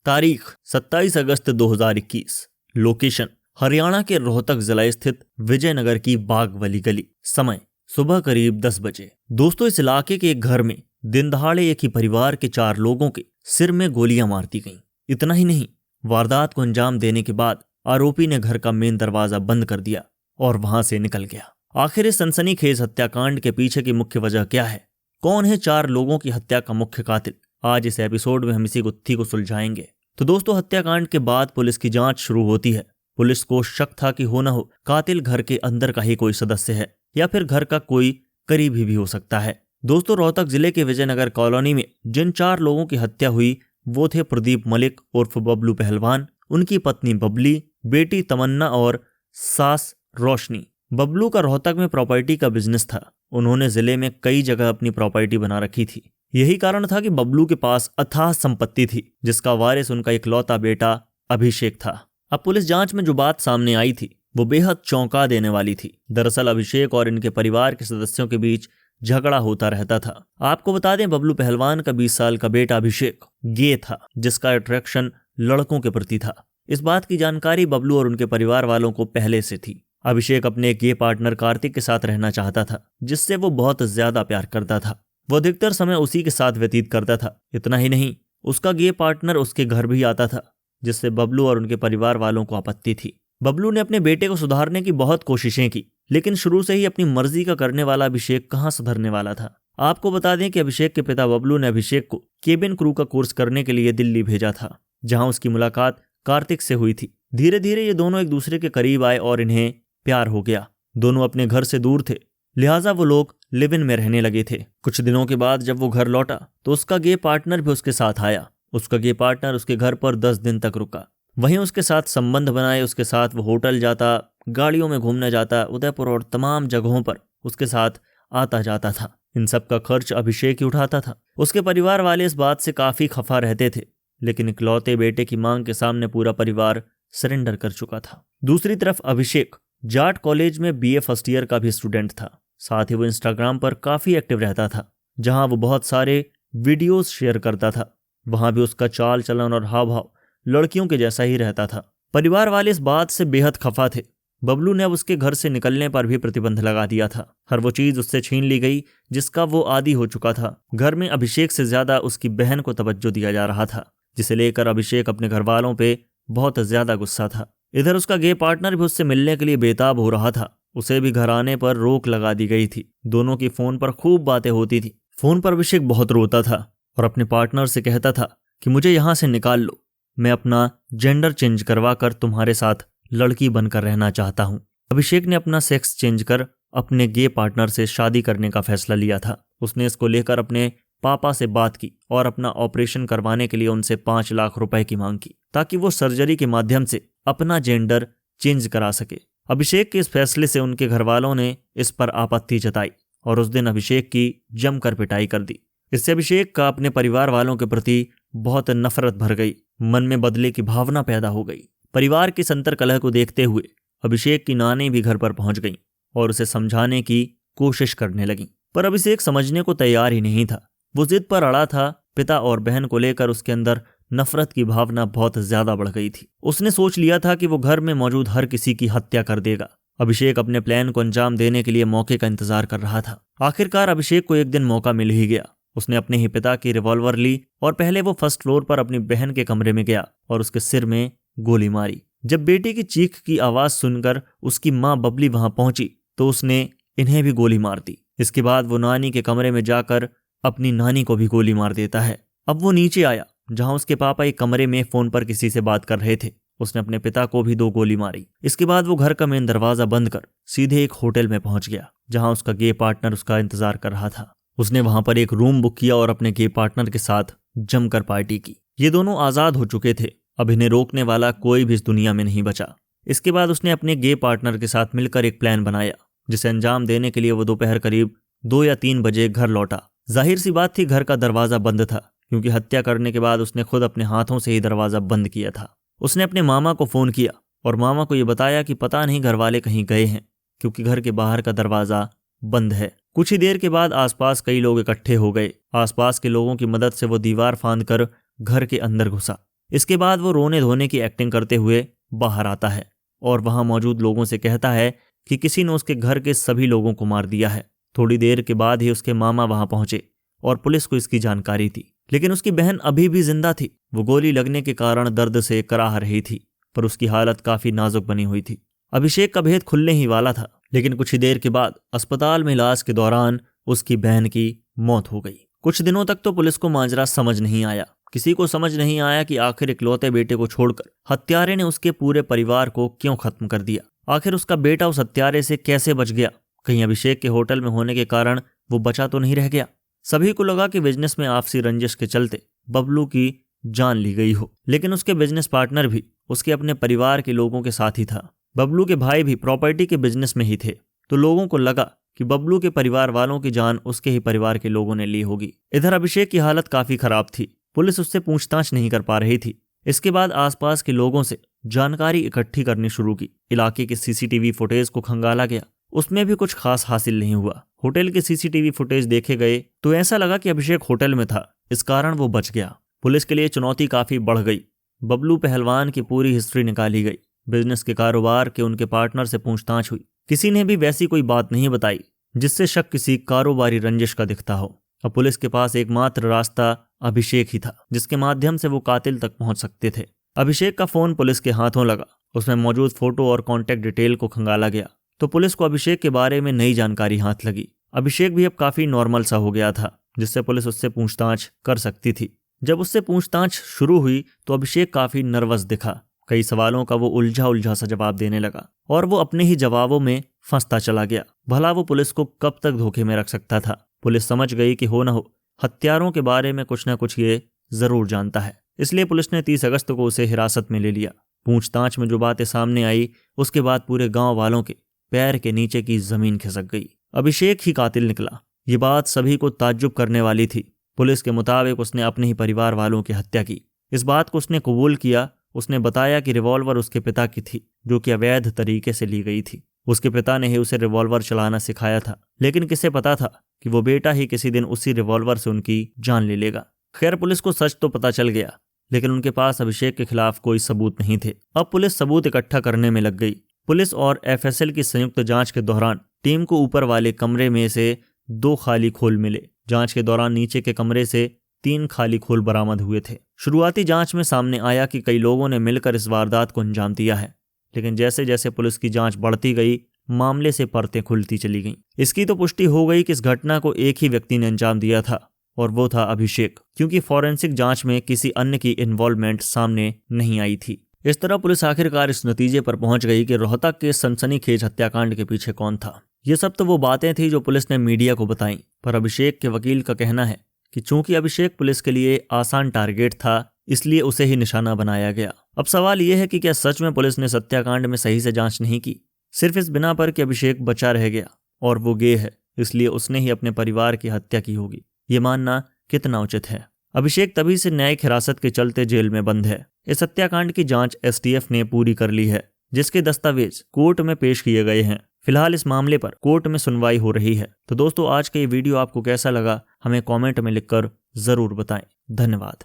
तारीख 27 अगस्त 2021। लोकेशन हरियाणा के रोहतक जिला स्थित विजयनगर की बागवली गली। समय सुबह करीब 10 बजे। दोस्तों, इस इलाके के एक घर में दिन दहाड़े एक ही परिवार के 4 लोगों के सिर में गोलियां मार दी गईं। इतना ही नहीं, वारदात को अंजाम देने के बाद आरोपी ने घर का मेन दरवाजा बंद कर दिया और वहां से निकल गया। आखिर इस सनसनीखेज हत्याकांड के पीछे की मुख्य वजह क्या है? कौन है 4 लोगों की हत्या का मुख्य कातिल? आज इस एपिसोड में हम इसी गुत्थी को सुलझाएंगे। तो दोस्तों, हत्याकांड के बाद पुलिस की जांच शुरू होती है। पुलिस को शक था कि हो न हो कातिल घर के अंदर का ही कोई सदस्य है या फिर घर का कोई करीबी भी हो सकता है। दोस्तों, रोहतक जिले के विजयनगर कॉलोनी में जिन 4 लोगों की हत्या हुई वो थे प्रदीप मलिक उर्फ बबलू पहलवान, उनकी पत्नी बबली, बेटी तमन्ना और सास रोशनी। बबलू का रोहतक में प्रॉपर्टी का बिजनेस था। उन्होंने जिले में कई जगह अपनी प्रॉपर्टी बना रखी थी। यही कारण था कि बबलू के पास अथाह संपत्ति थी, जिसका वारिस उनका इकलौता बेटा अभिषेक था। अब पुलिस जांच में जो बात सामने आई थी वो बेहद चौंका देने वाली थी। दरअसल अभिषेक और इनके परिवार के सदस्यों के बीच झगड़ा होता रहता था। आपको बता दें, बबलू पहलवान का 20 साल का बेटा अभिषेक गे था, जिसका अट्रैक्शन लड़कों के प्रति था। इस बात की जानकारी बबलू और उनके परिवार वालों को पहले से थी। अभिषेक अपने गे पार्टनर कार्तिक के साथ रहना चाहता था, जिससे वो बहुत ज्यादा प्यार करता था। वो अधिकतर समय उसी के साथ व्यतीत करता था। इतना ही नहीं, उसका गे पार्टनर उसके घर भी आता था, जिससे बबलू और उनके परिवार वालों को आपत्ति थी। बबलू ने अपने बेटे को सुधारने की बहुत कोशिशें की, लेकिन शुरू से ही अपनी मर्जी का करने वाला अभिषेक कहाँ सुधरने वाला था। आपको बता दें कि अभिषेक के पिता बबलू ने अभिषेक को केबिन क्रू का कोर्स करने के लिए दिल्ली भेजा था, जहां उसकी मुलाकात कार्तिक से हुई थी। धीरे धीरे ये दोनों एक दूसरे के करीब आए और इन्हें प्यार हो गया। दोनों अपने घर से दूर थे, लिहाजा वो लोग लिव इन में रहने लगे थे। कुछ दिनों के बाद जब वो घर लौटा तो उसका गे पार्टनर भी उसके साथ आया। उसका गे पार्टनर उसके घर पर 10 दिन तक रुका। वहीं उसके साथ संबंध बनाए। उसके साथ वो होटल जाता, गाड़ियों में घूमने जाता, उदयपुर और तमाम जगहों पर उसके साथ आता जाता था। इन सब का खर्च अभिषेक ही उठाता था। उसके परिवार वाले इस बात से काफी खफा रहते थे, लेकिन इकलौते बेटे की मांग के सामने पूरा परिवार सरेंडर कर चुका था। दूसरी तरफ अभिषेक जाट कॉलेज में BA फर्स्ट ईयर का भी स्टूडेंट था। साथ ही वो इंस्टाग्राम पर काफी एक्टिव रहता था, जहां वो बहुत सारे वीडियोस शेयर करता था। वहां भी उसका चाल चलन और हाव भाव लड़कियों के जैसा ही रहता था। परिवार वाले इस बात से बेहद खफा थे। बबलू ने अब उसके घर से निकलने पर भी प्रतिबंध लगा दिया था। हर वो चीज उससे छीन ली गई जिसका वो आदी हो चुका था। घर में अभिषेक से ज्यादा उसकी बहन को तवज्जो दिया जा रहा था, जिसे लेकर अभिषेक अपने घर वालों पे बहुत ज्यादा गुस्सा था। इधर उसका गे पार्टनर भी उससे मिलने के लिए बेताब हो रहा था। उसे भी घर आने पर रोक लगा दी गई थी। दोनों की फोन पर खूब बातें होती थी। फोन पर अभिषेक बहुत रोता था और अपने पार्टनर से कहता था कि मुझे यहां से निकाल लो, मैं अपना जेंडर चेंज करवा कर तुम्हारे साथ लड़की बनकर रहना चाहता हूं। अभिषेक ने अपना सेक्स चेंज कर अपने गे पार्टनर से शादी करने का फैसला लिया था। उसने इसको लेकर अपने पापा से बात की और अपना ऑपरेशन करवाने के लिए उनसे 5 लाख रुपए की मांग की, ताकि वो सर्जरी के माध्यम से अपना जेंडर चेंज करा सके। अभिषेक के इस फैसले से उनके घर वालों ने इस पर आपत्ति जताई और उस दिन अभिषेक की जमकर पिटाई कर दी। इससे अभिषेक का अपने परिवार वालों के प्रति बहुत नफरत भर गई। मन में बदले की भावना पैदा हो गई। परिवार की संतर कलह को देखते हुए अभिषेक की नानी भी घर पर पहुंच गईं और उसे समझाने की कोशिश करने लगीं, पर अभिषेक समझने को तैयार ही नहीं था। वो जिद पर अड़ा था। पिता और बहन को लेकर उसके अंदर नफरत की भावना बहुत ज्यादा बढ़ गई थी। उसने सोच लिया था कि वो घर में मौजूद हर किसी की हत्या कर देगा। अभिषेक अपने प्लान को अंजाम देने के लिए मौके का इंतजार कर रहा था। आखिरकार अभिषेक को एक दिन मौका मिल ही गया। उसने अपने ही पिता की रिवॉल्वर ली और पहले वो फर्स्ट फ्लोर पर अपनी बहन के कमरे में गया और उसके सिर में गोली मारी। जब बेटी की चीख की आवाज सुनकर उसकी माँ बबली वहां पहुंची तो उसने इन्हें भी गोली मार दी। इसके बाद वो नानी के कमरे में जाकर अपनी नानी को भी गोली मार देता है। अब वो नीचे आया, जहां उसके पापा एक कमरे में फोन पर किसी से बात कर रहे थे। उसने अपने पिता को भी 2 गोली मारी। इसके बाद वो घर का मेन दरवाजा बंद कर सीधे एक होटल में पहुंच गया, जहां उसका गे पार्टनर उसका इंतजार कर रहा था। उसने वहां पर एक रूम बुक किया और अपने गे पार्टनर के साथ जमकर पार्टी की। ये दोनों आजाद हो चुके थे। अब इन्हें रोकने वाला कोई भी इस दुनिया में नहीं बचा। इसके बाद उसने अपने गे पार्टनर के साथ मिलकर एक प्लान बनाया, जिसे अंजाम देने के लिए वो दोपहर करीब 2 या 3 बजे घर लौटा। जाहिर सी बात थी, घर का दरवाजा बंद था, क्योंकि हत्या करने के बाद उसने खुद अपने हाथों से ही दरवाजा बंद किया था। उसने अपने मामा को फोन किया और मामा को यह बताया कि पता नहीं घर वाले कहीं गए हैं, क्योंकि घर के बाहर का दरवाजा बंद है। कुछ ही देर के बाद आसपास कई लोग इकट्ठे हो गए। आसपास के लोगों की मदद से वो दीवार फांद कर घर के अंदर घुसा। इसके बाद वो रोने धोने की एक्टिंग करते हुए बाहर आता है और वहां मौजूद लोगों से कहता है कि किसी ने उसके घर के सभी लोगों को मार दिया है। थोड़ी देर के बाद ही उसके मामा वहां पहुंचे और पुलिस को इसकी जानकारी थी, लेकिन उसकी बहन अभी भी जिंदा थी। वो गोली लगने के कारण दर्द से कराह रही थी, पर उसकी हालत काफी नाजुक बनी हुई थी। अभिषेक का भेद खुलने ही वाला था, लेकिन कुछ ही देर के बाद अस्पताल में इलाज के दौरान उसकी बहन की मौत हो गई। कुछ दिनों तक तो पुलिस को माजरा समझ नहीं आया। किसी को समझ नहीं आया कि आखिर इकलौते बेटे को छोड़कर हत्यारे ने उसके पूरे परिवार को क्यों खत्म कर दिया। आखिर उसका बेटा उस हत्यारे से कैसे बच गया? कहीं अभिषेक के होटल में होने के कारण वो बचा तो नहीं रह गया? सभी को लगा कि बिजनेस में आपसी रंजिश के चलते बबलू की जान ली गई हो, लेकिन उसके बिजनेस पार्टनर भी उसके अपने परिवार के लोगों के साथ ही था। बबलू के भाई भी प्रॉपर्टी के बिजनेस में ही थे, तो लोगों को लगा कि बबलू के परिवार वालों की जान उसके ही परिवार के लोगों ने ली होगी। इधर अभिषेक की हालत काफी खराब थी। पुलिस उससे पूछताछ नहीं कर पा रही थी। इसके बाद आसपास के लोगों से जानकारी इकट्ठी करनी शुरू की। इलाके के सीसीटीवी फुटेज को खंगाला गया, उसमें भी कुछ खास हासिल नहीं हुआ। होटल के सीसीटीवी फुटेज देखे गए तो ऐसा लगा कि अभिषेक होटल में था, इस कारण वो बच गया। पुलिस के लिए चुनौती काफी बढ़ गई। बबलू पहलवान की पूरी हिस्ट्री निकाली गई। बिजनेस के कारोबार के उनके पार्टनर से पूछताछ हुई। किसी ने भी वैसी कोई बात नहीं बताई जिससे शक किसी कारोबारी रंजिश का दिखता हो। अब पुलिस के पास एकमात्र रास्ता अभिषेक ही था, जिसके माध्यम से वो कातिल तक पहुंच सकते थे। अभिषेक का फोन पुलिस के हाथों लगा। उसमें मौजूद फोटो और कॉन्टैक्ट डिटेल को खंगाला गया तो पुलिस को अभिषेक के बारे में नई जानकारी हाथ लगी। अभिषेक भी अब काफी नॉर्मल सा हो गया था, जिससे पुलिस उससे पूछताछ कर सकती थी। जब उससे पूछताछ शुरू हुई तो अभिषेक काफी नर्वस दिखा। कई सवालों का वो उलझा सा जवाब देने लगा और वो अपने ही जवाबों में फंसता चला गया। भला वो पुलिस को कब तक धोखे में रख सकता था? पुलिस समझ गई कि हो न हो हत्यारों के बारे में कुछ न कुछ ये जरूर जानता है, इसलिए पुलिस ने 30 अगस्त को उसे हिरासत में ले लिया। पूछताछ में जो बातें सामने आई उसके बाद पूरे गांव वालों के पैर के नीचे की जमीन खिसक गई। अभिषेक ही कातिल निकला। ये बात सभी को ताज्जुब करने वाली थी। पुलिस के मुताबिक उसने अपने ही परिवार वालों की हत्या की। इस बात को उसने कबूल किया। उसने बताया कि रिवॉल्वर उसके पिता की थी, जो कि अवैध तरीके से ली गई थी। उसके पिता ने ही उसे रिवॉल्वर चलाना सिखाया था, लेकिन किसे पता था कि वो बेटा ही किसी दिन उसी रिवॉल्वर से उनकी जान ले लेगा। खैर, पुलिस को सच तो पता चल गया, लेकिन उनके पास अभिषेक के खिलाफ कोई सबूत नहीं थे। अब पुलिस सबूत इकट्ठा करने में लग गई। पुलिस और एफएसएल की संयुक्त जांच के दौरान टीम को ऊपर वाले कमरे में से 2 खाली खोल मिले। जांच के दौरान नीचे के कमरे से 3 खाली खोल बरामद हुए थे। शुरुआती जांच में सामने आया कि कई लोगों ने मिलकर इस वारदात को अंजाम दिया है, लेकिन जैसे जैसे पुलिस की जांच बढ़ती गई मामले से परतें खुलती चली गईं। इसकी तो पुष्टि हो गई कि इस घटना को एक ही व्यक्ति ने अंजाम दिया था और वो था अभिषेक, क्योंकि फॉरेंसिक जांच में किसी अन्य की इन्वॉल्वमेंट सामने नहीं आई थी। इस तरह पुलिस आखिरकार इस नतीजे पर पहुंच गई कि रोहतक के सनसनीखेज हत्याकांड के पीछे कौन था। ये सब तो वो बातें थी जो पुलिस ने मीडिया को बताई, पर अभिषेक के वकील का कहना है कि चूंकि अभिषेक पुलिस के लिए आसान टारगेट था, इसलिए उसे ही निशाना बनाया गया। अब सवाल यह है कि क्या सच में पुलिस ने हत्याकांड में सही से जांच नहीं की, सिर्फ इस बिना पर कि अभिषेक बचा रह गया और वो गे है, इसलिए उसने ही अपने परिवार की हत्या की होगी। ये मानना कितना उचित है? अभिषेक तभी से न्यायिक हिरासत के चलते जेल में बंद है। इस हत्याकांड की जांच एसटीएफ ने पूरी कर ली है, जिसके दस्तावेज कोर्ट में पेश किए गए हैं। फिलहाल इस मामले पर कोर्ट में सुनवाई हो रही है। तो दोस्तों, आज का ये वीडियो आपको कैसा लगा हमें कमेंट में लिखकर जरूर बताएं। धन्यवाद।